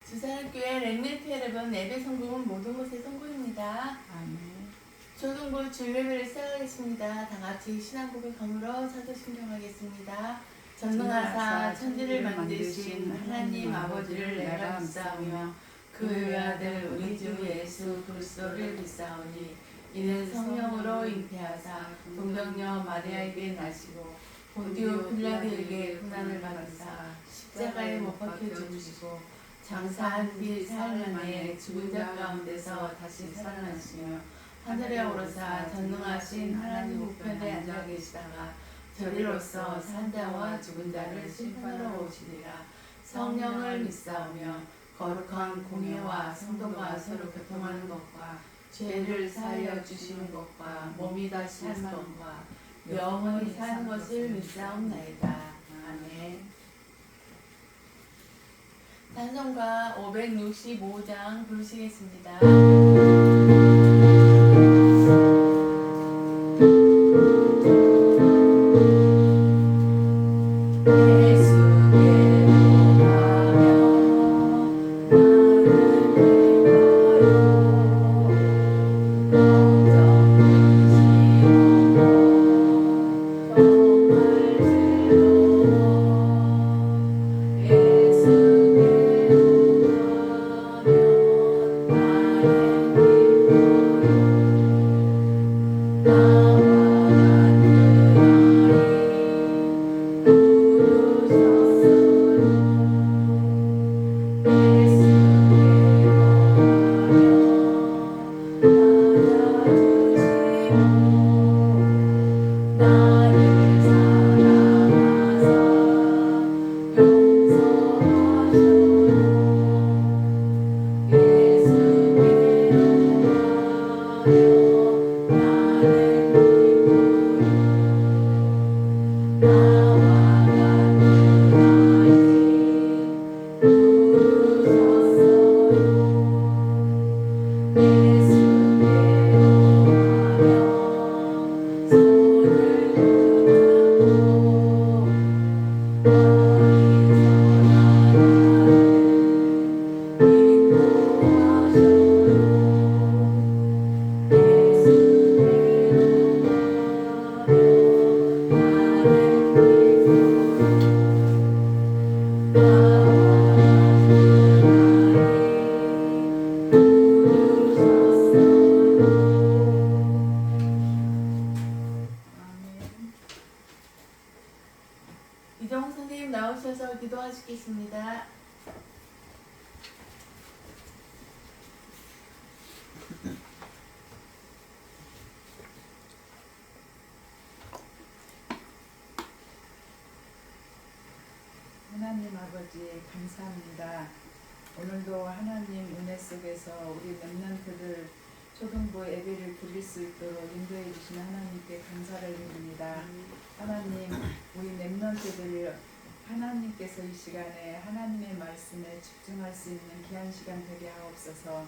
주사랑교회 렘넌트 여러분, 예배 성공은 모든 곳의 성공입니다. 아멘. 초등부 주일예배를 시작하겠습니다. 다같이 신앙고백함으로 사도신경하겠습니다. 전능하사 천지를 만드신 하나님 아버지를 내가 믿사오며 그 외아들 우리 주 예수 그리스도를 믿사오니 이는 성령으로 잉태하사 동정녀 마리아에게 나시고 본디오 빌라도에게 고난을 받으사 십자가에 못 박혀 죽으시고 장사한 뒤 사흘 만에 죽은 자 가운데서 다시 살아나시며 하늘에 오르사 전능하신 하나님 우편에 앉아 계시다가 저리로서 산 자와 죽은 자를 심판하러 오시리라. 성령을 믿사오며 거룩한 공예와 성도가 서로 교통하는 것과 죄를 사하여 주시는 것과 몸이 다시 사는 것과 영원히 사는 것을 믿사옵나이다. 아멘. 찬송가 565장 부르시겠습니다. 이정훈 선생님 나오셔서 기도하시겠습니다. 하나님 아버지 감사합니다. 오늘도 하나님 은혜 속에서 우리 렘넌트들 초등부 예배를 드릴 수 있도록 인도해 주신 하나님께 감사를 드립니다. 하나님, 우리 렘넌트들 하나님께서 이 시간에 하나님의 말씀에 집중할 수 있는 귀한 시간 되게 하옵소서.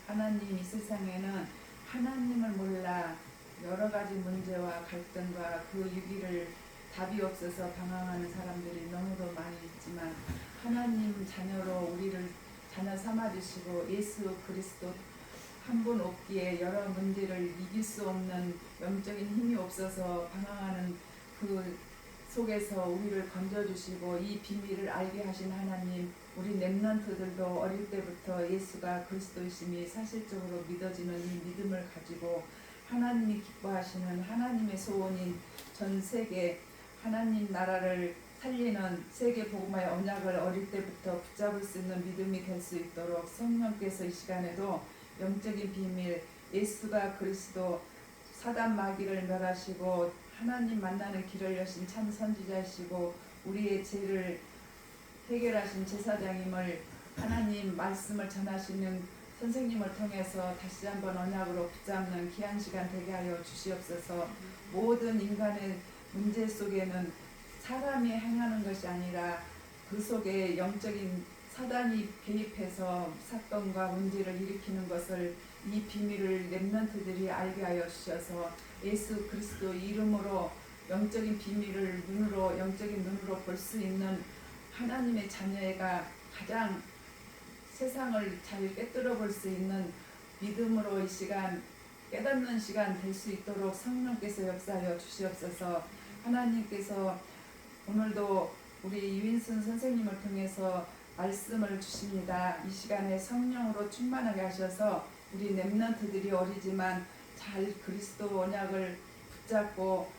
하나님, 이 세상에는 하나님을 몰라 여러 가지 문제와 갈등과 그 위기를 답이 없어서 방황하는 사람들이 너무도 많이 있지만 하나님 자녀로 우리를 자녀 삼아주시고 예수 그리스도 한 분 없기에 여러 문제를 이길 수 없는 영적인 힘이 없어서 방황하는 그 속에서 우리를 건져주시고 이 비밀을 알게 하신 하나님, 우리 렘넌트들도 어릴 때부터 예수가 그리스도이심이 사실적으로 믿어지는 이 믿음을 가지고 하나님이 기뻐하시는 하나님의 소원인 전 세계 하나님 나라를 살리는 세계 복음화의 언약을 어릴 때부터 붙잡을 수 있는 믿음이 될 수 있도록 성령께서 이 시간에도 영적인 비밀, 예수가 그리스도 사단 마귀를 멸하시고 하나님 만나는 길을 여신 참 선지자이시고 우리의 죄를 해결하신 제사장임을 하나님 말씀을 전하시는 선생님을 통해서 다시 한번 언약으로 붙잡는 귀한 시간 되게 하여 주시옵소서. 모든 인간의 문제 속에는 사람이 행하는 것이 아니라 그 속에 영적인 사단이 개입해서 사건과 문제를 일으키는 것을 이 비밀을 렘넌트들이 알게 하여 주셔서 예수 그리스도 이름으로 영적인 비밀을 영적인 눈으로 볼 수 있는 하나님의 자녀가 가장 세상을 잘 꿰뚫어 볼 수 있는 믿음으로 이 시간 깨닫는 시간 될 수 있도록 성령께서 역사하여 주시옵소서. 하나님께서 오늘도 우리 유인순 선생님을 통해서 말씀을 주십니다. 이 시간에 성령으로 충만하게 하셔서 우리 렘넌트들이 어리지만 잘 그리스도 언약을 붙잡고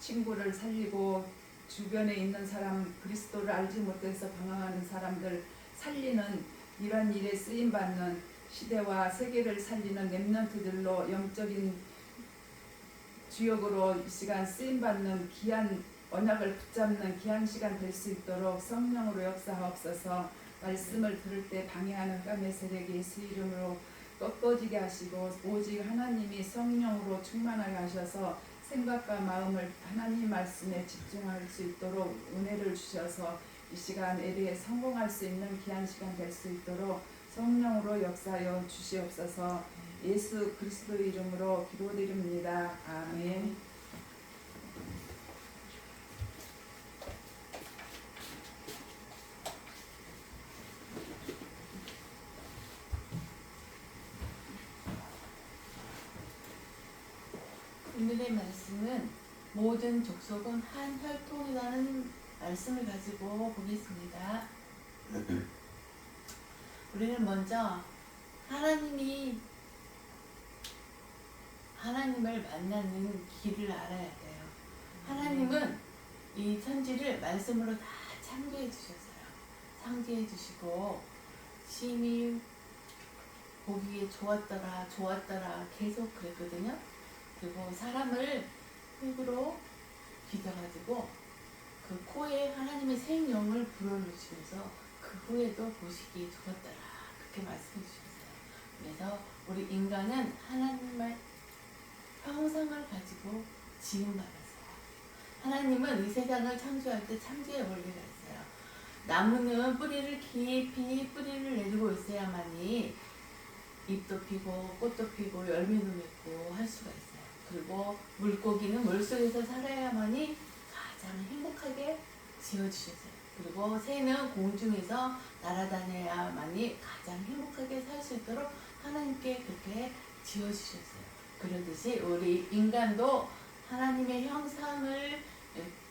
친구를 살리고 주변에 있는 사람 그리스도를 알지 못해서 방황하는 사람들 살리는 이런 일에 쓰임받는 시대와 세계를 살리는 렘넌트들로 영적인 주역으로 이 시간 쓰임받는 귀한 언약을 붙잡는 귀한 시간 될 수 있도록 성령으로 역사하옵소서. 말씀을 들을 때 방해하는 깜의 세력이 예수 이름으로 꺾어지게 하시고 오직 하나님이 성령으로 충만하게 하셔서 생각과 마음을 하나님 말씀에 집중할 수 있도록 은혜를 주셔서 이 시간 예배에 성공할 수 있는 귀한 시간 될 수 있도록 성령으로 역사하여 주시옵소서. 예수 그리스도의 이름으로 기도드립니다. 아멘. 오늘의 말씀은 모든 족속은 한 혈통이라는 말씀을 가지고 보겠습니다. 우리는 먼저 하나님을 만나는 길을 알아야 돼요. 하나님은 이 천지를 말씀으로 다 창조해 주셨어요. 창조해 주시고 심히 보기에 좋았더라 계속 그랬거든요. 그리고 사람을 흙으로 빚어가지고 그 코에 하나님의 생명을 불어넣으시면서 그 후에도 보시기에 좋았더라 그렇게 말씀해 주셨어요. 그래서 우리 인간은 하나님의 형상을 가지고 지음받았어요. 하나님은 이 세상을 창조할 때 창조의 원리가 있어요. 나무는 뿌리를 깊이 뿌리를 내리고 있어야만이 잎도 피고 꽃도 피고 열매도 맺고 할 수가 있어요. 그리고 물고기는 물속에서 살아야만이 가장 행복하게 지어주셨어요. 그리고 새는 공중에서 날아다녀야만이 가장 행복하게 살 수 있도록 하나님께 그렇게 지어주셨어요. 그러듯이 우리 인간도 하나님의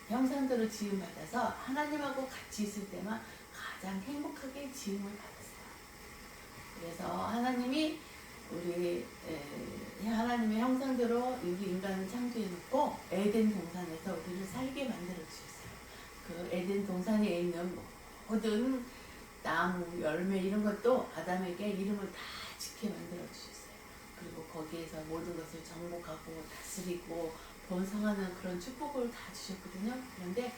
형상대로 지음받아서 하나님하고 같이 있을 때만 가장 행복하게 지음을 받았어요. 그래서 하나님이 우리 하나님의 형상대로 우리 인간을 창조해 놓고 에덴 동산에서 우리를 살게 만들어 주셨어요. 그 에덴 동산에 있는 모든 나무, 열매 이런 것도 아담에게 이름을 다 짓게 만들어 주셨어요. 그리고 거기에서 모든 것을 정복하고 다스리고 번성하는 그런 축복을 다 주셨거든요. 그런데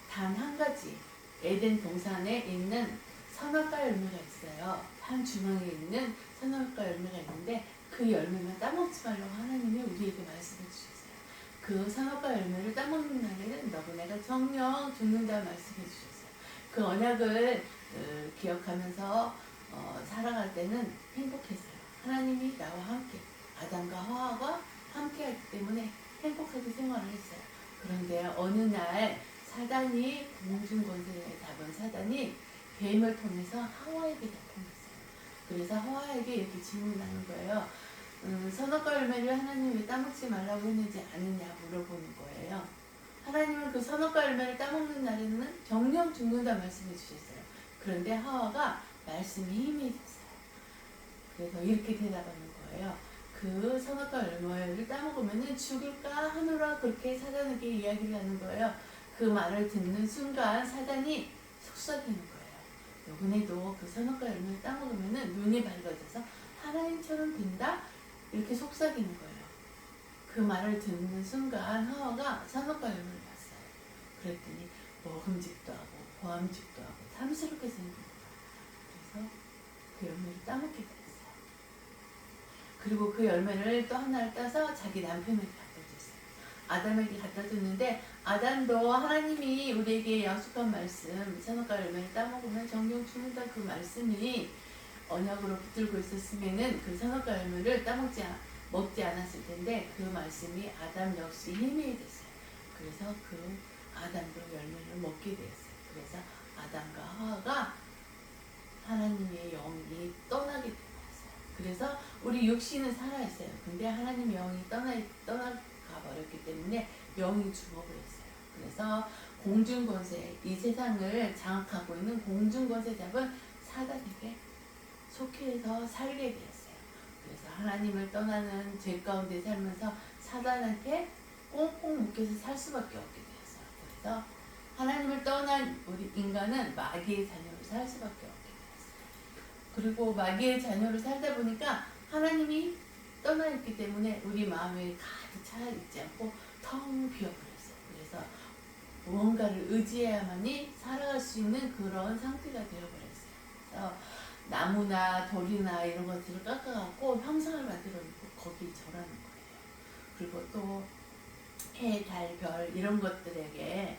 단 한 가지 에덴 동산에 있는 선악과 열매가 있어요. 한 주먹에 있는 선악과 열매가 있는데 그 열매만 따먹지 말라고 하나님이 우리에게 말씀해 주셨어요. 그 선악과 열매를 따먹는 날에는 너희네가 정령 죽는다 말씀해 주셨어요. 그 언약을 기억하면서 살아갈 때는 행복했어요. 하나님이 나와 함께 아담과 하와가 함께 하기 때문에 행복하게 생활을 했어요. 그런데 어느 날 사단이 공중 권세를 잡은 사단이 뱀을 통해서 하와에게 나타났어요. 그래서 하와에게 이렇게 질문하는 거예요. 선악과 열매를 하나님이 왜 따먹지 말라고 했는지 아느냐 물어보는 거예요. 하나님은 그 선악과 열매를 따먹는 날에는 정령 죽는다 말씀해 주셨어요. 그런데 하와가 말씀이 힘이 됐어요. 그래서 이렇게 대답하는 거예요. 그 선악과 열매를 따먹으면 죽을까 하노라 그렇게 사단에게 이야기를 하는 거예요. 그 말을 듣는 순간 사단이 속삭이는 거예요. 너희네도 그 선악과 열매를 따먹으면 눈이 밝아져서 하나님처럼 된다? 이렇게 속삭이는 거예요. 그 말을 듣는 순간 하와가 선악과 열매를 봤어요. 그랬더니 먹음직도 하고 보암직도 하고 탐스럽게 생긴 거예요. 그래서 그 열매를 따먹게 됐어요. 그리고 그 열매를 또 하나를 따서 자기 남편에게 갖다 줬어요. 아담에게 갖다 줬는데 아담도 하나님이 우리에게 약속한 말씀 선악과 열매를 따먹으면 정령 죽는다 그 말씀이 언약으로 붙들고 있었으면은 그 선악과 열매를 먹지 않았을 텐데 그 말씀이 아담 역시 힘이 됐어요. 그래서 그 아담도 열매를 먹게 되었어요. 그래서 아담과 하와가 하나님의 영이 떠나게 되었어요. 그래서 우리 육신은 살아있어요. 근데 하나님의 영이 떠나가 버렸기 때문에 영이 죽어버렸어요. 그래서 공중권세, 이 세상을 장악하고 있는 공중권세 잡은 사단에게 속해서 살게 되었어요. 그래서 하나님을 떠나는 죄 가운데 살면서 사단한테 꽁꽁 묶여서 살 수밖에 없게 되었어요. 그래서 하나님을 떠난 우리 인간은 마귀의 자녀로 살 수밖에 없게 되었어요. 그리고 마귀의 자녀로 살다 보니까 하나님이 떠나 있기 때문에 우리 마음에 가득 차 있지 않고 텅 비어버렸어요. 그래서 무언가를 의지해야만이 살아갈 수 있는 그런 상태가 되어버렸어요. 그래서 나무나 돌이나 이런 것들을 깎아갖고 형상을 만들어 놓고 거기 절하는 거예요. 그리고 또 해, 달, 별 이런 것들에게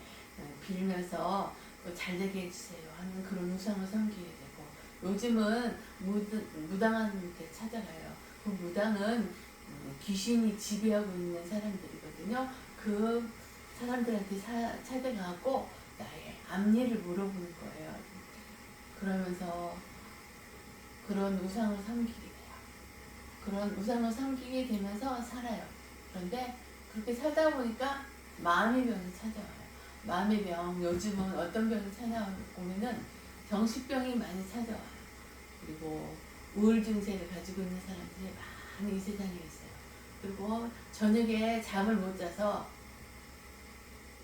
빌면서 잘되게 해주세요 하는 그런 우상을 섬기게 되고, 요즘은 무당한 데 찾아가요. 그 무당은 귀신이 지배하고 있는 사람들이거든요. 그 사람들한테 찾아가고 나의 앞니를 물어보는 거예요. 그러면서 그런 우상을 섬기게 돼요. 그런 우상을 섬기게 되면서 살아요. 그런데 그렇게 살다 보니까 마음의 병이 찾아와요. 마음의 병, 요즘은 어떤 병이 찾아오면은 정신병이 많이 찾아와요. 그리고 우울 증세를 가지고 있는 사람들이 많이 이 세상에 있어요. 그리고 저녁에 잠을 못 자서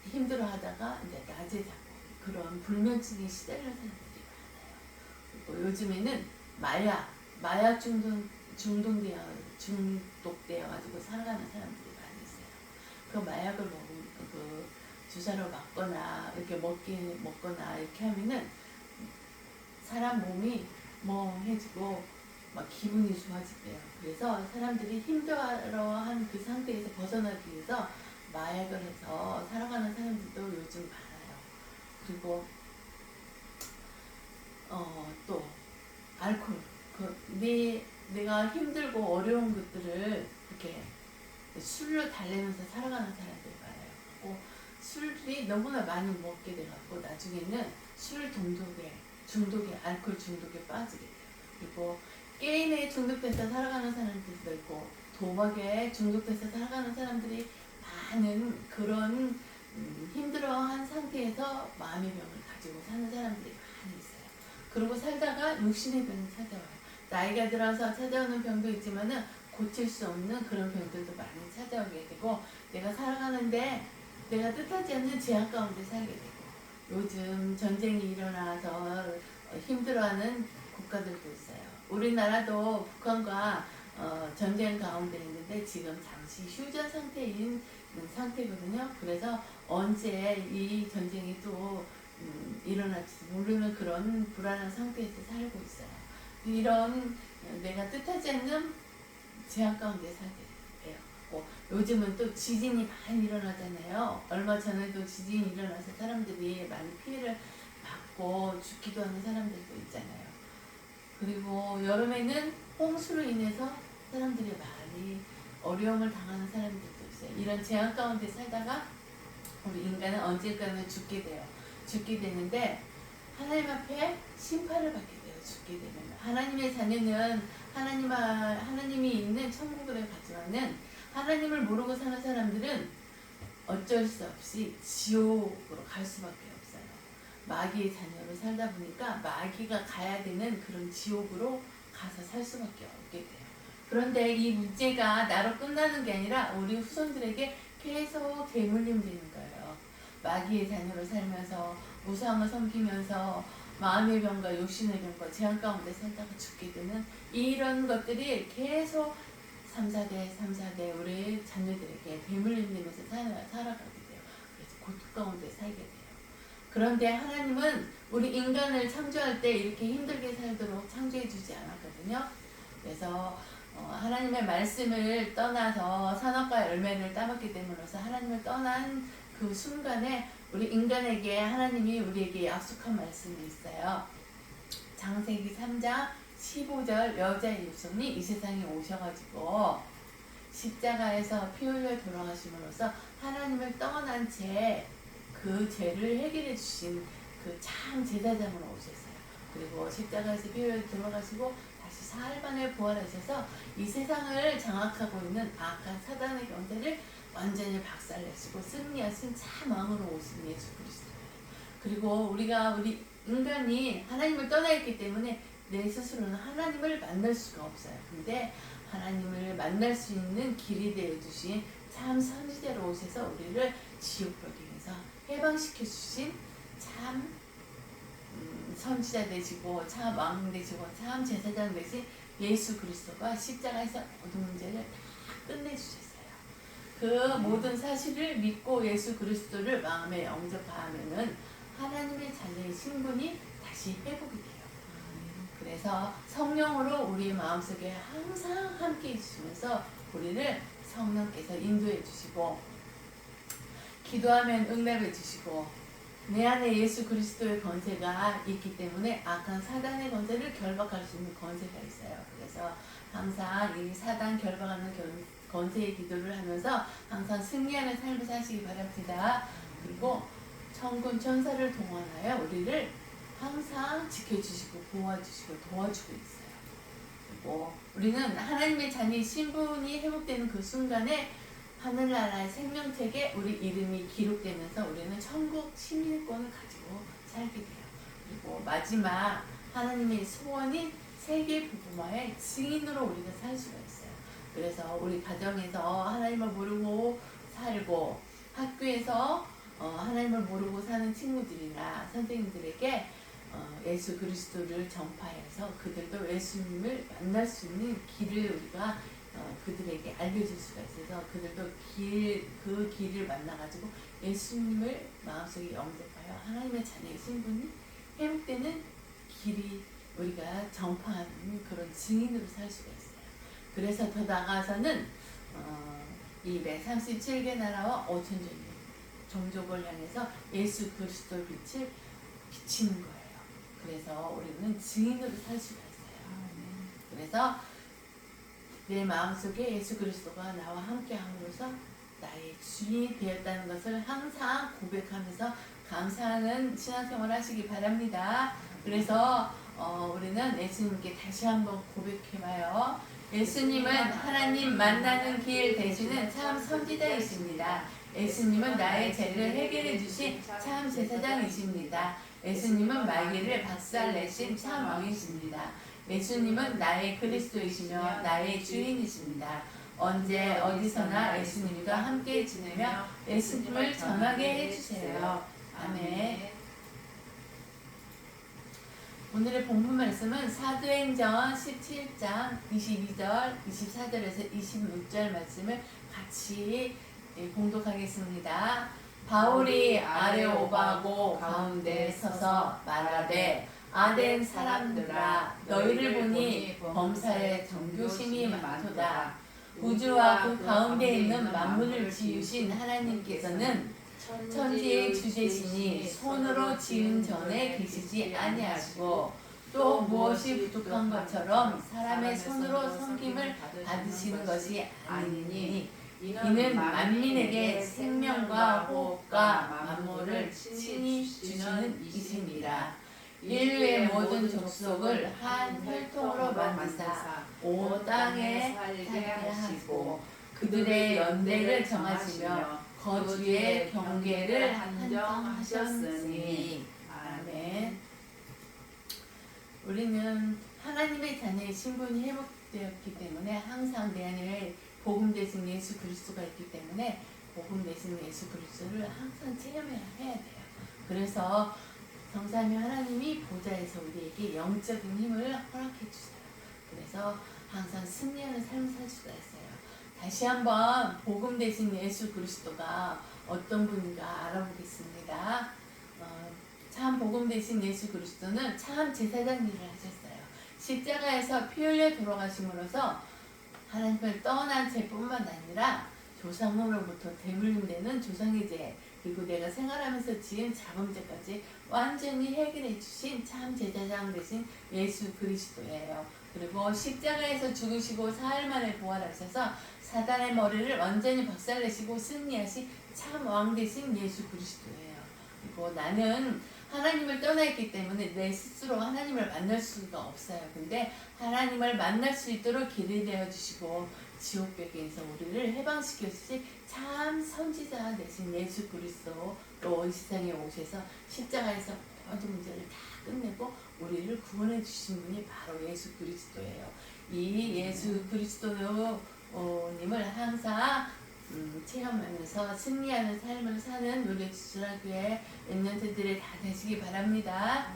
힘들어 하다가 이제 낮에 자고 그런 불면증에 시달리는 사람들이 많아요. 그리고 요즘에는 마약 중독되어 가지고 살아가는 사람들이 많이 있어요. 그 마약을 먹으면 그 주사로 맞거나 이렇게 먹거나 이렇게 하면은 사람 몸이 멍해지고 막 기분이 좋아지대요. 그래서 사람들이 힘들어한 그 상태에서 벗어나기 위해서 마약을 해서 살아가는 사람들도 요즘 많아요. 그리고 또 알코올, 내가 힘들고 어려운 것들을 이렇게 술로 달래면서 살아가는 사람들이 많아요. 술이 너무나 많이 먹게 돼갖고 나중에는 술 중독에 알코올 중독에 빠지게 돼요. 그리고 게임에 중독돼서 살아가는 사람들도 있고 도박에 중독돼서 살아가는 사람들이 많은 그런 힘들어한 상태에서 마음의 병을 가지고 사는 사람들이 많이 있어요. 그러고 살다가 육신의 병이 찾아와요. 나이가 들어서 찾아오는 병도 있지만은 고칠 수 없는 그런 병들도 많이 찾아오게 되고, 내가 살아가는데 내가 뜻하지 않는 제약 가운데 살게 되고, 요즘 전쟁이 일어나서 힘들어하는 국가들도 있어요. 우리나라도 북한과 전쟁 가운데 있는데 지금 잠시 휴전 상태인 상태거든요. 그래서 언제 이 전쟁이 또 일어날지 모르는 그런 불안한 상태에서 살고 있어요. 이런 내가 뜻하지 않는 제약 가운데 살게 돼요. 요즘은 또 지진이 많이 일어나잖아요. 얼마 전에도 지진이 일어나서 사람들이 많이 피해를 받고 죽기도 하는 사람들도 있잖아요. 그리고 여름에는 홍수로 인해서 사람들이 많이 어려움을 당하는 사람들도 있어요. 이런 재앙 가운데 살다가 우리 인간은 언젠가는 죽게 돼요. 죽게 되는데 하나님 앞에 심판을 받게 돼요. 죽게 되면 하나님의 자녀는 하나님이 있는 천국을 가지만은 하나님을 모르고 사는 사람들은 어쩔 수 없이 지옥으로 갈 수밖에 없어요. 마귀의 자녀로 살다 보니까 마귀가 가야 되는 그런 지옥으로 가서 살 수밖에 없게 돼요. 그런데 이 문제가 나로 끝나는 게 아니라 우리 후손들에게 계속 대물림 되는 거예요. 마귀의 자녀로 살면서 우상을 섬기면서 마음의 병과 육신의 병과 재앙 가운데 살다가 죽게 되는 이런 것들이 계속 3,4대 우리 자녀들에게 대물림 되면서 살아가게 돼요. 그래서 고통 가운데 살게 돼요. 그런데 하나님은 우리 인간을 창조할 때 이렇게 힘들게 살도록 창조해 주지 않았거든요. 그래서 하나님의 말씀을 떠나서 선악과 열매를 따먹기 때문에서 하나님을 떠난 그 순간에 우리 인간에게 하나님이 우리에게 약속한 말씀이 있어요. 창세기 3장 15절 여자의 육성이 이 세상에 오셔가지고 십자가에서 피 흘려 돌아가심으로써 하나님을 떠난 그 죄를 해결해 주신 그 참 제사장으로 오셨어요. 그리고 십자가에서 피 흘려 들어가시고 다시 사흘 만에 부활하셔서 이 세상을 장악하고 있는 악한 사단의 권세를 완전히 박살내시고 승리하신 참 왕으로 오신 예수 그리스도예요. 그리고 우리 인간이 하나님을 떠나 있기 때문에 내 스스로는 하나님을 만날 수가 없어요. 근데 하나님을 만날 수 있는 길이 되어주신 참 선지자로 오셔서 우리를 지옥불길에서 해방시켜 주신 참 선지자 되시고 참 왕 되시고 참 제사장 되신 예수 그리스도가 십자가에서 모든 문제를 다 끝내주셨어요. 그 모든 사실을 믿고 예수 그리스도를 마음에 영접하면은 하나님의 자녀의 신분이 다시 회복이 돼요. 그래서 성령으로 우리 마음속에 항상 함께 해주시면서 우리를 성령께서 인도해 주시고 기도하면 응답해 주시고 내 안에 예수 그리스도의 권세가 있기 때문에 악한 사단의 권세를 결박할 수 있는 권세가 있어요. 그래서 항상 이 사단 결박하는 권세의 기도를 하면서 항상 승리하는 삶을 사시기 바랍니다. 그리고 천군 천사를 동원하여 우리를 항상 지켜주시고 보호해주시고 도와주고 있어요. 그리고 우리는 하나님의 자녀의 신분이 회복되는 그 순간에 하늘나라의 생명책에 우리 이름이 기록되면서 우리는 천국 시민권을 가지고 살게 돼요. 그리고 마지막 하나님의 소원인 세계 복음화의 증인으로 우리가 살 수가 있어요. 그래서 우리 가정에서 하나님을 모르고 살고 학교에서 하나님을 모르고 사는 친구들이나 선생님들에게 예수 그리스도를 전파해서 그들도 예수님을 만날 수 있는 길을 우리가 그들에게 알려줄 수가 있어서 그들도 그 길을 만나가지고 예수님을 마음속에 영접하여 하나님의 자녀의 신분이 회복되는 길이 우리가 전파하는 그런 증인으로 살 수가 있어요. 그래서 더 나아가서는 이 137개 나라와 5천 종족을 향해서 예수 그리스도의 빛을 비치는 거예요. 그래서 우리는 증인으로 살 수가 있어요. 그래서 내 마음속에 예수 그리스도가 나와 함께 함으로써 나의 주인이 되었다는 것을 항상 고백하면서 감사하는 신앙생활을 하시기 바랍니다. 그래서 우리는 예수님께 다시 한번 고백해봐요. 예수님은 하나님 만나는 길 되시는 참 선지자이십니다. 예수님은 나의 죄를 해결해 주신 참 제사장이십니다. 예수님은 마귀를 박살내신 참 왕이십니다. 예수님은 나의 그리스도이시며 나의 주인이십니다. 언제 어디서나 예수님과 함께 지내며 예수님을 전하게 해주세요. 아멘. 오늘의 본문 말씀은 사도행전 17장 22절, 24절에서 26절 말씀을 같이 공독하겠습니다. 바울이 아레오바고 가운데 서서 말하되 아덴 사람들아 너희를 보니 범사에 정교심이 많도다. 우주와 그 가운데 있는 만물을 지으신 하나님께서는 천지의 주제시니 손으로 지은 전에 계시지 아니하시고 또 무엇이 부족한 것처럼 사람의 손으로 섬김을 받으시는 것이 아니니 이는 만민에게 생명과 호흡과 만물을 친히 주시는 이십니다. 인류의 모든 족속을 한 혈통으로 만드사 온 땅에 살게 하시고 그들의 연대를 정하시며 거주의 경계를 한정하셨으니. 아멘. 우리는 하나님의 자녀의 신분이 회복되었기 때문에 항상 내 안에 복음 대신 예수 그리스도가 있기 때문에 복음 대신 예수 그리스도를 항상 체험해야 돼요. 그래서 성삼위 하나님이 보좌에서 우리에게 영적인 힘을 허락해 주세요. 그래서 항상 승리하는 삶을 살 수가 있어요. 다시 한번 복음 대신 예수 그리스도가 어떤 분인가 알아보겠습니다. 참 복음 대신 예수 그리스도는 참 제사장 일을 하셨어요. 십자가에서 피 흘려 돌아가심으로써 하나님을 떠난 죄뿐만 아니라 조상으로부터 되물림되는 조상의 죄 그리고 내가 생활하면서 지은 자범죄까지 완전히 해결해 주신 참 제사장 되신 예수 그리스도예요. 그리고 십자가에서 죽으시고 사흘 만에 부활하셔서 사단의 머리를 완전히 박살내시고 승리하신 참 왕 되신 예수 그리스도예요. 그리고 나는 하나님을 떠나 있기 때문에 내 스스로 하나님을 만날 수가 없어요. 근데 하나님을 만날 수 있도록 길이 되어 주시고 지옥벽에서 우리를 해방시켜 주신 참 선지자 되신 예수 그리스도로 이 세상에 오셔서 십자가에서 모든 문제를 다 끝내고 우리를 구원해 주신 분이 바로 예수 그리스도예요. 이 예수 그리스도님을 항상 체험하면서 승리하는 삶을 사는 우리 주주라교회 랩런트들이 다 되시기 바랍니다.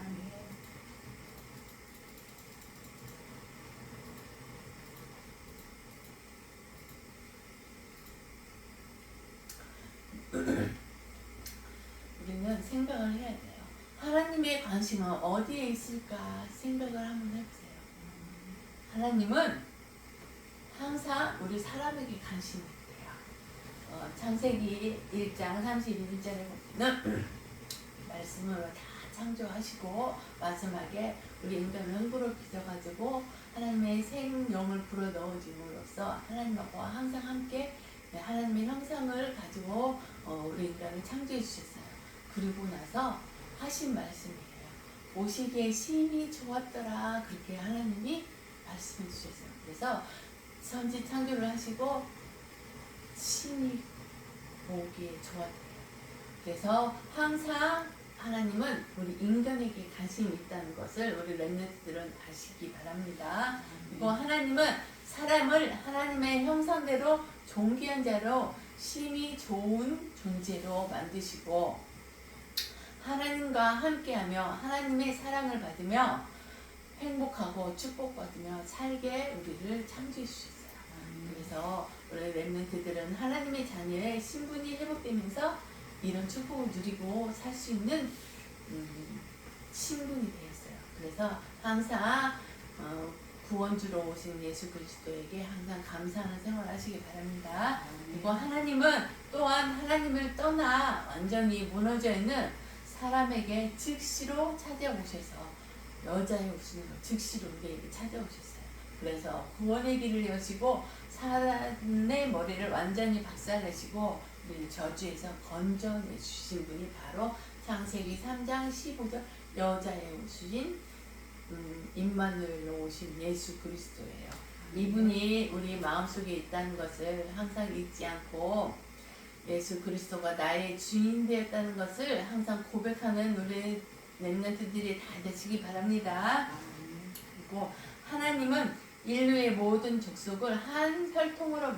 우리는 생각을 해야 돼요. 하나님의 관심은 어디에 있을까 생각을 한번 해보세요. 하나님은 항상 우리 사람에게 관심이 있대요. 창세기 1장 31절에 보면 말씀으로 다 창조하시고 마지막에 우리 인간을 흥부로 빚어가지고 하나님의 생명을 불어넣어줌으로써 하나님하고 항상 함께 하나님의 형상을 가지고 우리 인간을 창조해 주셨어요. 그리고 나서 하신 말씀이에요. 보시기에 심히 좋았더라. 그렇게 하나님이 말씀해 주셨어요. 그래서 선지 창조를 하시고 심히 보기에 좋았대요. 그래서 항상 하나님은 우리 인간에게 관심이 있다는 것을 우리 랩런트들은 아시기 바랍니다. 그리고 하나님은 사람을 하나님의 형상대로 존귀한 자로 심히 좋은 존재로 만드시고 하나님과 함께하며 하나님의 사랑을 받으며 행복하고 축복받으며 살게 우리를 창조해 주셨어요. 그래서 우리 랩런트들은 하나님의 자녀의 신분이 회복되면서 이런 축복을 누리고 살 수 있는 신분이 되었어요. 그래서 항상 구원주로 오신 예수 그리스도에게 항상 감사하는 생활을 하시기 바랍니다. 그리고 하나님은 또한 하나님을 떠나 완전히 무너져 있는 사람에게 즉시로 찾아오셔서 여자의 웃음으로 즉시로 우리에게 찾아오셨어요. 그래서 구원의 길을 여시고 사단의 머리를 완전히 박살내시고 우리를 저주에서 건져내 주신 분이 바로 창세기 3장 15절 여자의 웃으신 임마누엘로 오신 예수 그리스도예요. 이분이 우리 마음속에 있다는 것을 항상 잊지 않고 예수 그리스도가 나의 주인 되었다는 것을 항상 고백하는 우리 랩런트들이 다 되시기 바랍니다. 그리고 하나님은 인류의 모든 족속을 한 혈통으로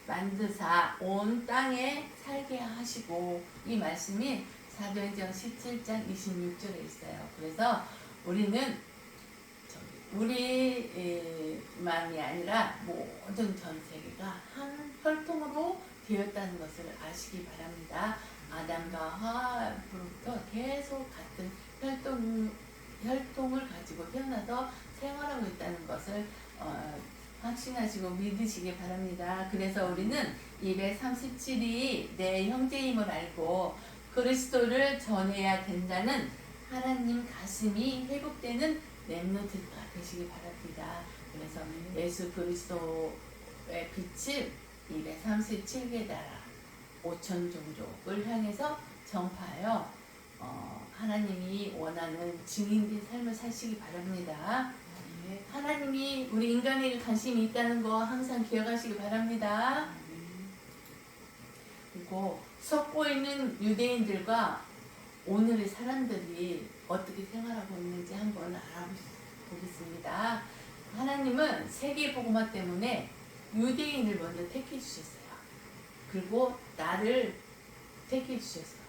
만드사 온 땅에 살게 하시고 이 말씀이 사도행전 17장 26절에 있어요. 그래서 우리는 우리만이 아니라 모든 전 세계가 한 혈통으로 되었다는 것을 아시기 바랍니다. 아담과 하와부터 계속 같은 혈통을 가지고 태어나서 생활하고 있다는 것을 확신하시고 믿으시기 바랍니다. 그래서 우리는 237이 내 형제임을 알고 그리스도를 전해야 된다는 하나님 가슴이 회복되는 랩런트가 되시기 바랍니다. 그래서 예수 그리스도의 빛을 237개 나라 5천 종족을 향해서 전파하여 하나님이 원하는 증인된 삶을 사시기 바랍니다. 하나님이 우리 인간에게 관심이 있다는 거 항상 기억하시기 바랍니다. 그리고 속보이는 유대인들과 오늘의 사람들이 어떻게 생활하고 있는지 한번 알아보겠습니다. 하나님은 세계복음화 때문에 유대인을 먼저 택해 주셨어요. 그리고 나를 택해 주셨어요.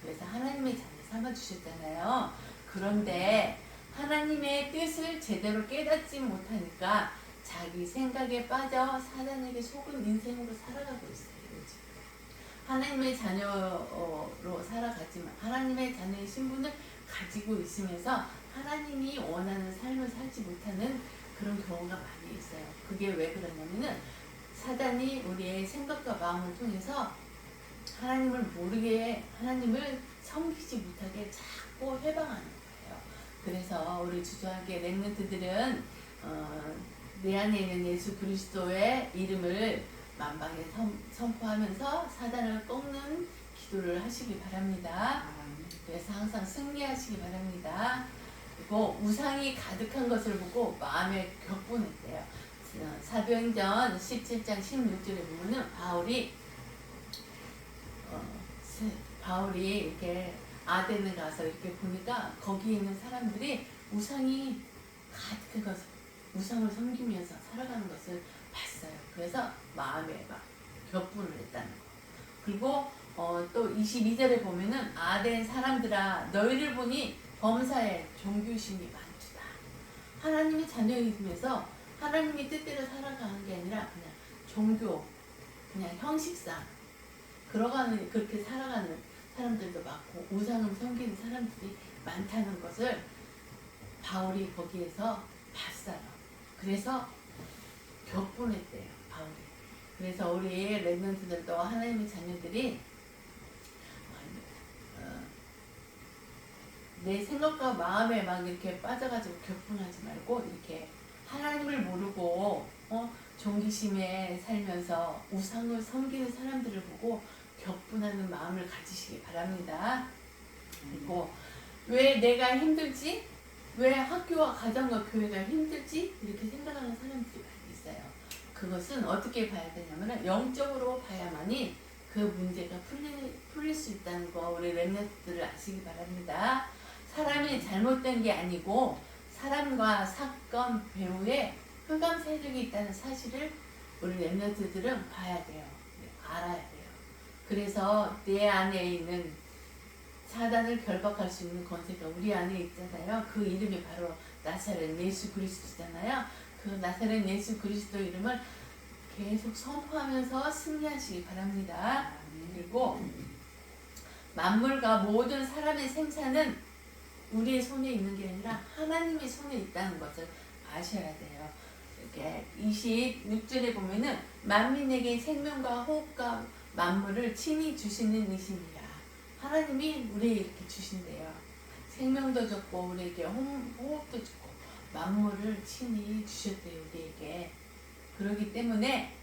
그래서 하나님의 자녀 삼아 주셨잖아요. 그런데 하나님의 뜻을 제대로 깨닫지 못하니까 자기 생각에 빠져 사단에게 속은 인생으로 살아가고 있어요. 요즘. 하나님의 자녀로 살아가지만 하나님의 자녀의 신분을 가지고 있으면서 하나님이 원하는 삶을 살지 못하는 그런 경우가 많이 있어요. 그게 왜 그러냐면은 사단이 우리의 생각과 마음을 통해서 하나님을 모르게 하나님을 섬기지 못하게 자꾸 해방하는 거예요. 그래서 우리 주저하게 랩런트들은 내 안에 있는 예수 그리스도의 이름을 만방에 선포하면서 사단을 꺾는 기도를 하시기 바랍니다. 그래서 항상 승리하시기 바랍니다. 그리고 우상이 가득한 것을 보고 마음에 격분했대요. 사도행전 17장 16절에 보면은 바울이 이렇게 아덴에 가서 이렇게 보니까 거기 있는 사람들이 우상이 가득한 것을, 우상을 섬기면서 살아가는 것을 봤어요. 그래서 마음에 막 격분을 했다는 거. 그리고 또 22절에 보면은 아덴 사람들아 너희를 보니 범사에 종교심이 많도다. 하나님의 자녀이면서 하나님의 뜻대로 살아가는 게 아니라 그냥 종교, 그냥 형식상 그렇게 살아가는 사람들도 많고 우상을 섬기는 사람들이 많다는 것을 바울이 거기에서 봤어요. 그래서 격분했대요, 바울이. 그래서 우리 렘넌트들도 하나님의 자녀들이 내 생각과 마음에 막 이렇게 빠져가지고 격분하지 말고 이렇게 하나님을 모르고 종기심에 살면서 우상을 섬기는 사람들을 보고 격분하는 마음을 가지시기 바랍니다. 그리고 왜 내가 힘들지? 왜 학교와 가정과 교회가 힘들지? 이렇게 생각하는 사람들이 많이 있어요. 그것은 어떻게 봐야 되냐면 영적으로 봐야만이 그 문제가 풀릴 수 있다는 거 우리 렘넌트들을 아시기 바랍니다. 사람이 잘못된 게 아니고 사람과 사건 배후에 흑암 세력이 있다는 사실을 우리 렘넌트들은 봐야 돼요. 알아야 돼요. 그래서 내 안에 있는 사단을 결박할 수 있는 권세가 우리 안에 있잖아요. 그 이름이 바로 나사렛 예수 그리스도잖아요. 그 나사렛 예수 그리스도 이름을 계속 선포하면서 승리하시기 바랍니다. 그리고 만물과 모든 사람의 생사는 우리의 손에 있는 게 아니라 하나님의 손에 있다는 것을 아셔야 돼요. 이렇게 26절에 보면은 만민에게 생명과 호흡과 만물을 친히 주시는 이시니라. 하나님이 우리에게 이렇게 주신대요. 생명도 줬고 우리에게 호흡도 주고 만물을 친히 주셨대요, 우리에게. 그렇기 때문에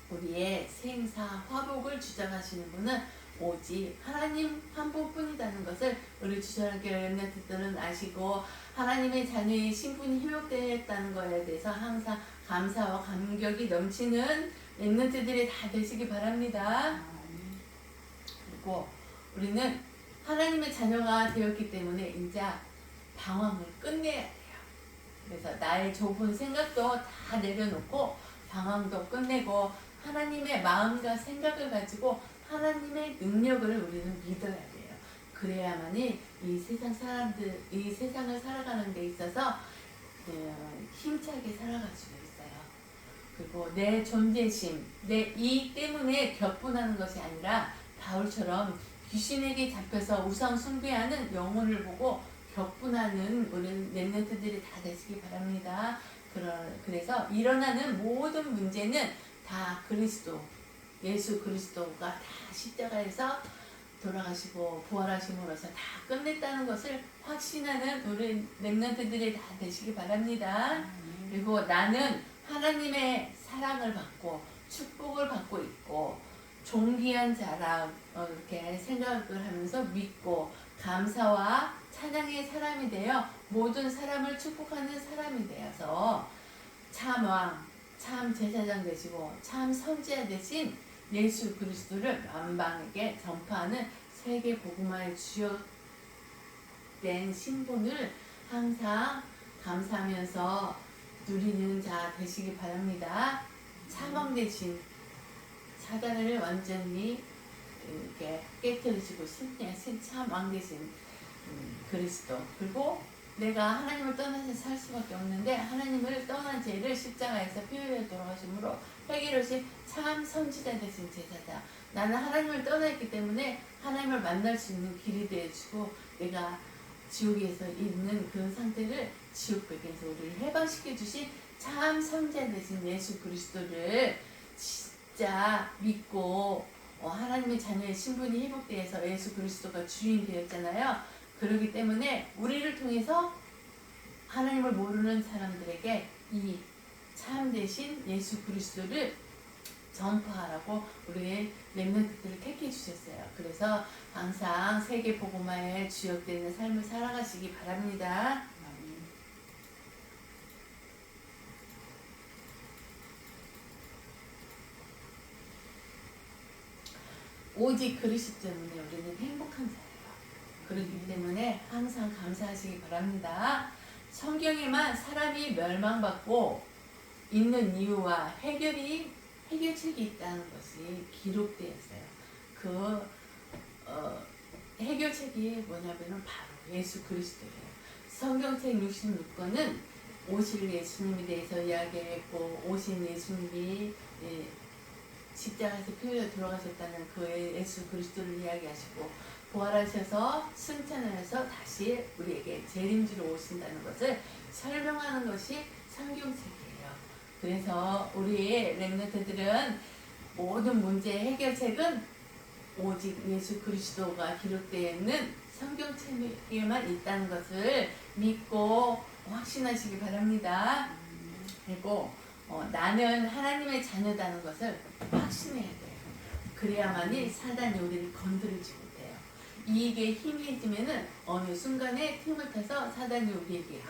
우리의 생사 화복을 주장하시는 분은 오직 하나님 한 분뿐이라는 것을 우리 주저랑교 렘넌트들은 아시고 하나님의 자녀의 신분이 회복되었다는 것에 대해서 항상 감사와 감격이 넘치는 렘넌트들이 다 되시기 바랍니다. 그리고 우리는 하나님의 자녀가 되었기 때문에 이제 방황을 끝내야 돼요. 그래서 나의 좁은 생각도 다 내려놓고 방황도 끝내고 하나님의 마음과 생각을 가지고 하나님의 능력을 우리는 믿어야 돼요. 그래야만이 이 세상을 살아가는 데 있어서 힘차게 살아갈 수가 있어요. 그리고 내 존재심, 내 이 때문에 격분하는 것이 아니라 바울처럼 귀신에게 잡혀서 우상 숭배하는 영혼을 보고 격분하는 우리 렘넌트들이 다 되시기 바랍니다. 그래서 일어나는 모든 문제는 다 예수 그리스도가 다 십자가에서 돌아가시고 부활하심으로써 다 끝냈다는 것을 확신하는 우리 렘넌트들이 다 되시기 바랍니다. 그리고 나는 하나님의 사랑을 받고 축복을 받고 있고 존귀한 자라 이렇게 생각을 하면서 믿고 감사와 찬양의 사람이 되어 모든 사람을 축복하는 사람이 되어서 참 왕, 참 제사장 되시고 참 선지자 되신 예수 그리스도를 만방에게 전파하는 세계 복음화의 주역된 신분을 항상 감사하면서 누리는 자 되시기 바랍니다. 참왕 되신 사단을 완전히 이렇게 깨뜨리시고 승리하신 참왕 되신 그리스도. 그리고 내가 하나님을 떠나서 살 수밖에 없는데 하나님을 떠난 죄를 십자가에서 피 흘려 돌아가심으로 해결하신 참 선지자 되신 제사장. 나는 하나님을 떠나있기 때문에 하나님을 만날 수 있는 길이 되어주고 내가 지옥에서 있는 그 상태를 지옥백에서 우리를 해방시켜 주신 참 선지자 되신 예수 그리스도를 진짜 믿고 하나님의 자녀의 신분이 회복되어서 예수 그리스도가 주인 되었잖아요. 그렇기 때문에 우리를 통해서 하나님을 모르는 사람들에게 이 참 대신 예수 그리스도를 전파하라고 우리의 렘넌트들을 택해 주셨어요. 그래서 항상 세계 복음화에 주역되는 삶을 살아가시기 바랍니다. 오직 그리스도 때문에 우리는 행복한 자예요. 그렇기 때문에 항상 감사하시기 바랍니다. 성경에만 사람이 멸망받고 있는 이유와 해결책이 있다는 것이 기록되어 있어요. 해결책이 뭐냐면 바로 예수 그리스도예요. 성경책 66권은 오실 예수님에 대해서 이야기했고, 오신 예수님이 십자가에서 피 흘려 돌아가셨다는 그 예수 그리스도를 이야기하시고, 부활하셔서 승천하셔서 다시 우리에게 재림지로 오신다는 것을 설명하는 것이 성경책이에요. 그래서 우리 렘넌트들은 모든 문제의 해결책은 오직 예수 그리스도가 기록되어 있는 성경책에만 있다는 것을 믿고 확신하시기 바랍니다. 그리고 나는 하나님의 자녀다는 것을 확신해야 돼요. 그래야만이 사단이 우리를 건드리지 못해요. 이게 희미해지면은 어느 순간에 틈을 타서 사단이 우리에게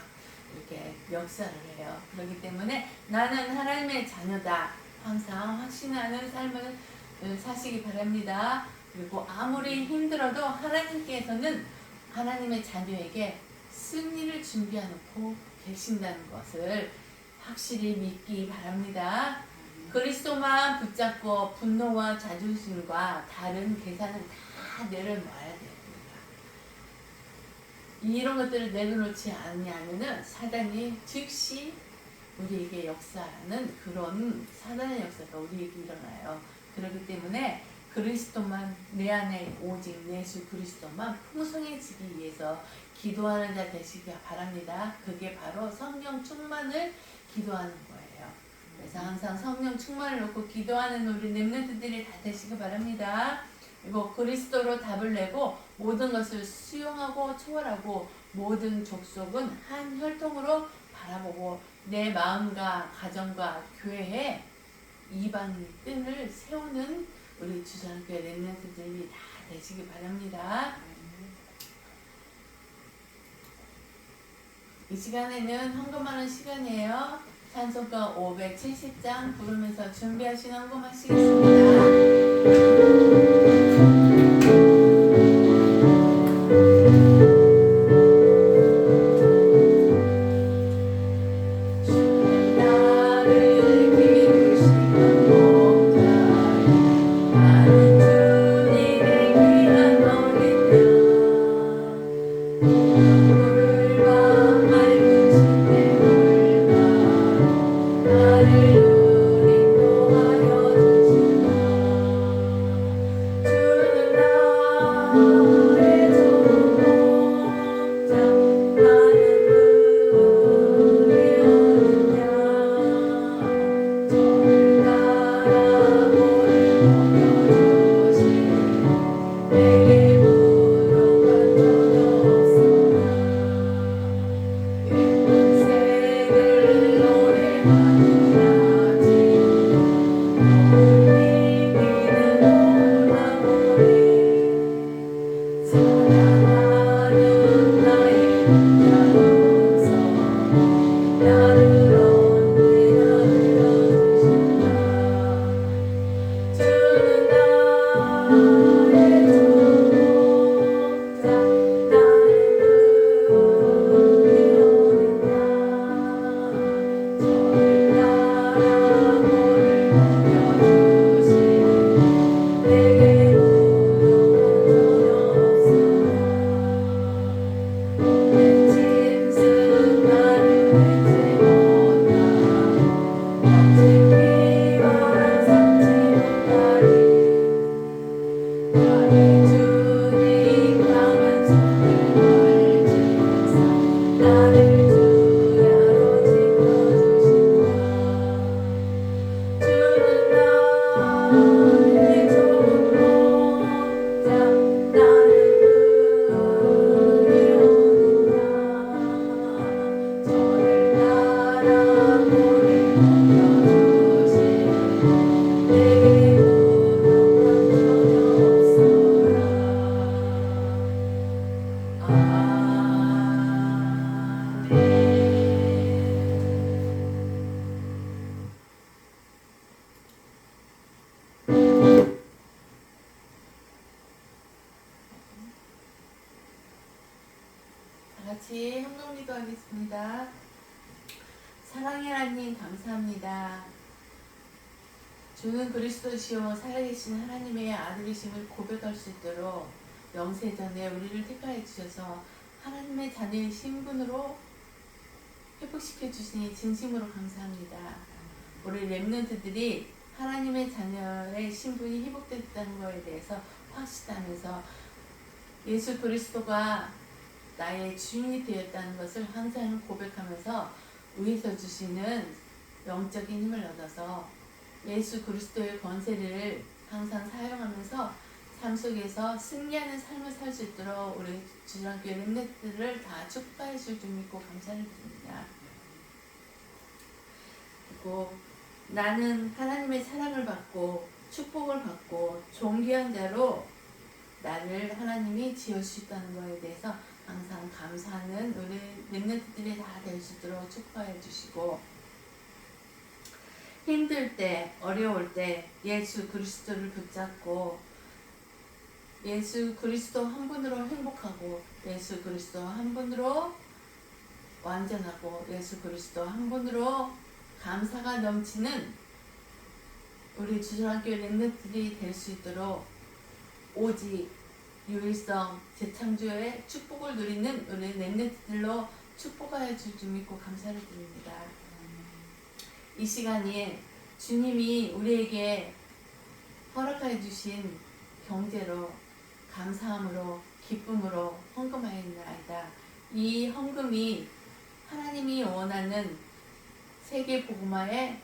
이렇게 역사를 해요. 그렇기 때문에 나는 하나님의 자녀다. 항상 확신하는 삶을 사시기 바랍니다. 그리고 아무리 힘들어도 하나님께서는 하나님의 자녀에게 승리를 준비해놓고 계신다는 것을 확실히 믿기 바랍니다. 그리스도만 붙잡고 분노와 자존심과 다른 계산은 다 내려놔야 됩니다. 이런 것들을 내려놓지 않으면은 사단이 즉시 우리에게 역사하는 그런 사단의 역사가 우리에게 일어나요. 그렇기 때문에 그리스도만 내 안에 오직 예수 그리스도만 풍성해지기 위해서 기도하는 자 되시기 바랍니다. 그게 바로 성령 충만을 기도하는 거예요. 그래서 항상 성령 충만을 놓고 기도하는 우리 렘넌트들이 다 되시기 바랍니다. 그리고 그리스도로 답을 내고 모든 것을 수용하고 초월하고 모든 족속은 한 혈통으로 바라보고 내 마음과 가정과 교회에 이방인 끈을 세우는 우리 주전교회 렘넌트들이 다 되시기 바랍니다. 이 시간에는 헌금하는 시간이에요. 찬송가 570장 부르면서 준비하신 헌금하시겠습니다. 같이 헌금 기도하겠습니다. 사랑의 하나님 감사합니다. 주는 그리스도시요 살아계신 하나님의 아들이심을 고백할 수 있도록 영세전에 우리를 택하여 주셔서 하나님의 자녀의 신분으로 회복시켜 주시니 진심으로 감사합니다. 우리 렘넌트들이 하나님의 자녀의 신분이 회복됐다는 것에 대해서 확신하면서 예수 그리스도가 나의 주인이 되었다는 것을 항상 고백하면서 위에서 주시는 영적인 힘을 얻어서 예수 그리스도의 권세를 항상 사용하면서 삶 속에서 승리하는 삶을 살 수 있도록 우리 주일학교의 렘넌트들을 다 축복해 줄 줄 믿고 감사를 드립니다. 그리고 나는 하나님의 사랑을 받고 축복을 받고 존귀한 자로 나를 하나님이 지어주셨다는 것에 대해서 항상 감사하는 우리 렘넌트들이 다 될 수 있도록 축복해 주시고, 힘들 때 어려울 때 예수 그리스도를 붙잡고 예수 그리스도 한 분으로 행복하고 예수 그리스도 한 분으로 완전하고 예수 그리스도 한 분으로 감사가 넘치는 우리 주일학교 렘넌트들이 될 수 있도록 오직 유일성 재창조의 축복을 누리는 우리 렘넌트들로 축복하여 줄 줄 믿고 감사를 드립니다. 이 시간에 주님이 우리에게 허락하여 주신 경제로 감사함으로 기쁨으로 헌금하였나이다. 이 헌금이 하나님이 원하는 세계 복음화에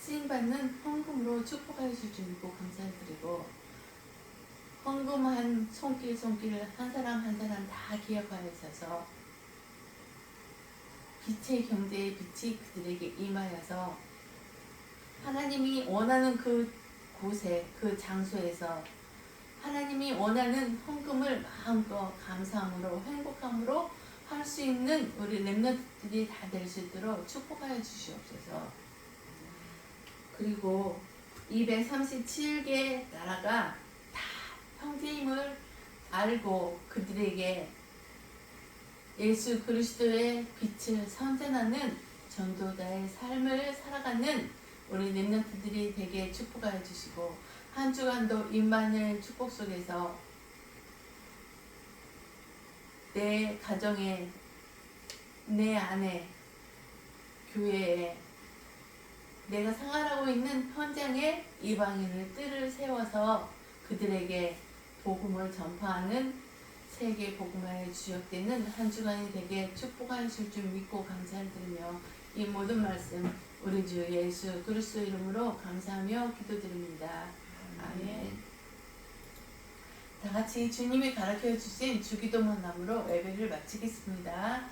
쓰임받는 헌금으로 축복하여 줄 줄 믿고 감사를 드리고, 헌금한 손길을 한 사람 한 사람 다 기억하여 있어서 빛의 경제의 빛이 그들에게 임하여서 하나님이 원하는 그 곳에 그 장소에서 하나님이 원하는 헌금을 마음껏 감사함으로 행복함으로 할 수 있는 우리 렘넌트들이 다 될 수 있도록 축복하여 주시옵소서. 그리고 237개 나라가 다 형제임을 알고 그들에게 예수 그리스도의 빛을 선전하는 전도자의 삶을 살아가는 우리 렘넌트들이 되게 축복하여 주시고, 한 주간도 임마누엘 축복 속에서 내 가정에, 내 안에, 교회에, 내가 생활하고 있는 현장에 이방인을 뜰을 세워서 그들에게 복음을 전파하는 세계 복음화에 주역되는 한 주간이 되게 축복하실 줄 믿고 감사를 드리며, 이 모든 말씀 우리 주 예수 그리스도 이름으로 감사하며 기도드립니다. 아멘. 다 같이 주님이 가르쳐 주신 주기도문 나무로 예배를 마치겠습니다.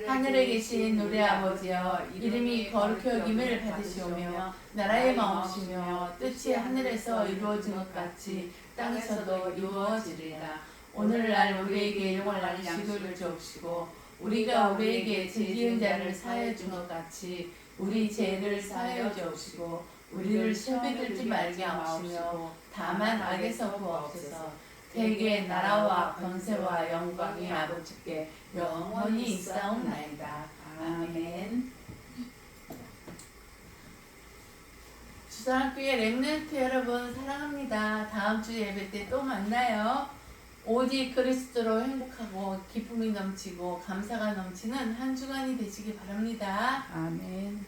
하늘에 계신 우리 아버지여, 이름이 거룩히 여김을 받으시오며 나라의 마음이시며 뜻이 하늘에서 이루어진 것 같이 땅에서도 이루어지리라. 오늘날 우리에게 영원한 양식을 주옵시고, 우리가 우리에게 죄지은 자를 사하여 준 것 같이 우리 죄를 사하여 주옵시고, 우리를 시험에 들지 말게 하옵시며 다만 악에서 구하옵소서. 대개 나라와 권세와 영광이 아버지께 영원히 있사옵나이다. 아멘. 주일학교의 렘넌트 여러분 사랑합니다. 다음 주 예배 때 또 만나요. 오직 그리스도로 행복하고 기쁨이 넘치고 감사가 넘치는 한 주간이 되시기 바랍니다. 아멘.